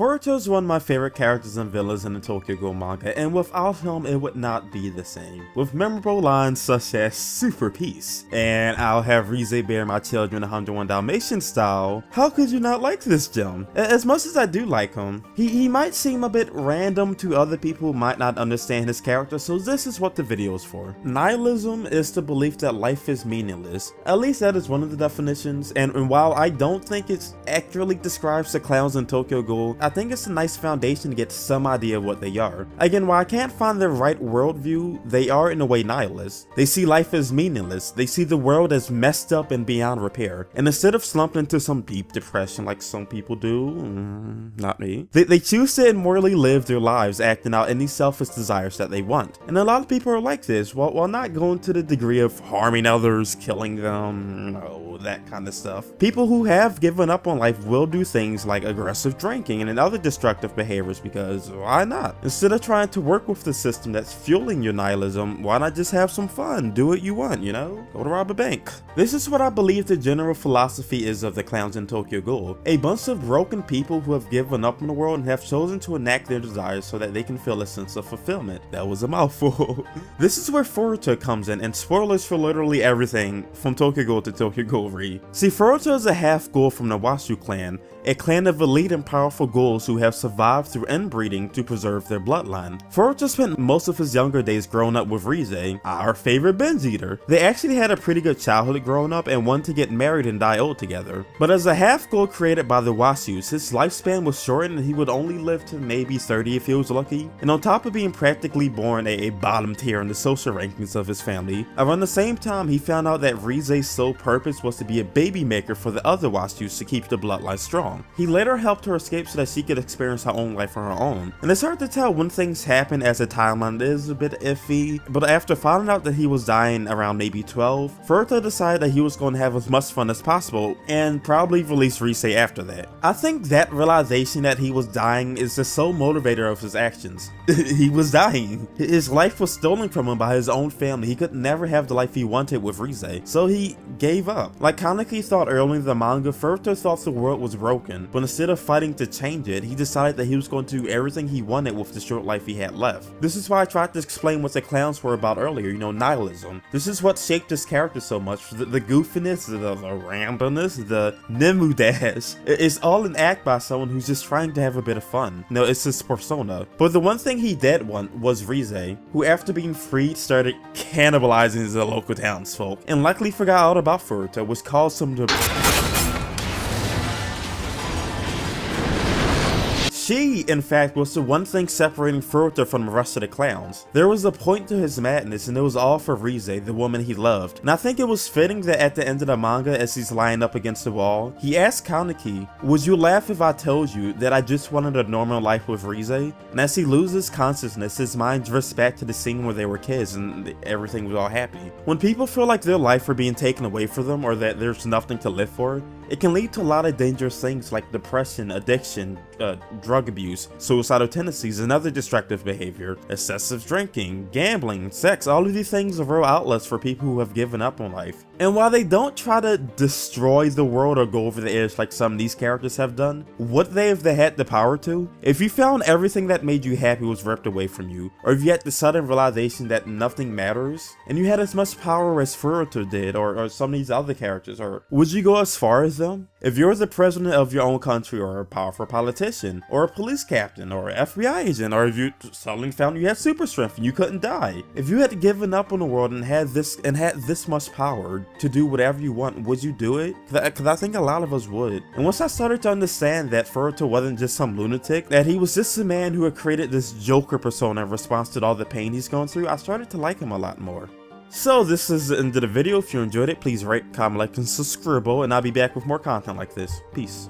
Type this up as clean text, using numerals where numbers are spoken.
Furuta is one of my favorite characters and villains in the Tokyo Ghoul manga, and without him it would not be the same. With memorable lines such as "Super Peace" and "I'll have Rize bear my children 101 Dalmatian style," how could you not like this gem? As much as I do like him, he might seem a bit random to other people who might not understand his character, so this is what the video is for. Nihilism is the belief that life is meaningless. At least that is one of the definitions, and while I don't think it accurately describes the clowns in Tokyo Ghoul, I think it's a nice foundation to get some idea of what they are. Again, while I can't find their right worldview, they are in a way nihilists. They see life as meaningless, they see the world as messed up and beyond repair, and instead of slumping into some deep depression like some people do, not me, they choose to immortally live their lives acting out any selfish desires that they want. And a lot of people are like this, while not going to the degree of harming others, killing them, that kind of stuff. People who have given up on life will do things like aggressive drinking and other destructive behaviors because why not? Instead of trying to work with the system that's fueling your nihilism, why not just have some fun? Do what you want, you know? Go to rob a bank. This is what I believe the general philosophy is of the clowns in Tokyo Ghoul. A bunch of broken people who have given up on the world and have chosen to enact their desires so that they can feel a sense of fulfillment. That was a mouthful. This is where Furuta comes in, and spoilers for literally everything from Tokyo Ghoul to Tokyo Ghoul Re. See, Furuta is a half ghoul from the Washu clan, a clan of elite and powerful ghouls who have survived through inbreeding to preserve their bloodline. Furuta spent most of his younger days growing up with Rize, our favorite binge eater. They actually had a pretty good childhood growing up and wanted to get married and die old together. But as a half ghoul created by the Washus, his lifespan was shortened and he would only live to maybe 30 if he was lucky. And on top of being practically born a bottom tier in the social rankings of his family, around the same time he found out that Rize's sole purpose was to be a baby maker for the other Washus to keep the bloodline strong. He later helped her escape so that she could experience her own life on her own. And it's hard to tell when things happen as the timeline is a bit iffy, but after finding out that he was dying around maybe 12, Furuta decided that he was going to have as much fun as possible and probably release Rize after that. I think that realization that he was dying is the sole motivator of his actions. He was dying. His life was stolen from him by his own family. He could never have the life he wanted with Rize, so he gave up. Like Kaneki thought early in the manga, Furuta thought the world was broken, but instead of fighting to change it, he decided that he was going to do everything he wanted with the short life he had left. This is why I tried to explain what the clowns were about earlier, you know, nihilism. This is what shaped his character so much. The goofiness, the randomness, the Nemu dash. It's all an act by someone who's just trying to have a bit of fun. No, it's his persona. But the one thing he did want was Rize, who after being freed started cannibalizing the local townsfolk, and likely forgot all about Furuta, which caused him to... She, in fact, was the one thing separating Furuta from the rest of the clowns. There was a point to his madness, and it was all for Rize, the woman he loved. And I think it was fitting that at the end of the manga, as he's lying up against the wall, he asked Kaneki, "Would you laugh if I told you that I just wanted a normal life with Rize?" And as he loses consciousness, his mind drifts back to the scene where they were kids and everything was all happy. When people feel like their life are being taken away from them or that there's nothing to live for, it can lead to a lot of dangerous things like depression, addiction, drug abuse, suicidal tendencies, and other destructive behavior, excessive drinking, gambling, sex. All of these things are real outlets for people who have given up on life. And while they don't try to destroy the world or go over the edge like some of these characters have done, would they if they had the power to? If you found everything that made you happy was ripped away from you, or if you had the sudden realization that nothing matters, and you had as much power as Furuta did, or some of these other characters, or would you go as far as them? If you're the president of your own country, or a powerful politician, or a police captain, or an FBI agent, or if you suddenly found you had super strength and you couldn't die, if you had given up on the world and had this much power to do whatever you want, would you do it? Cause I think a lot of us would. And once I started to understand that Furuta wasn't just some lunatic, that he was just a man who had created this Joker persona in response to all the pain he's gone through, I started to like him a lot more. So this is the end of the video. If you enjoyed it, please rate, comment, like, and subscribe, and I'll be back with more content like this. Peace.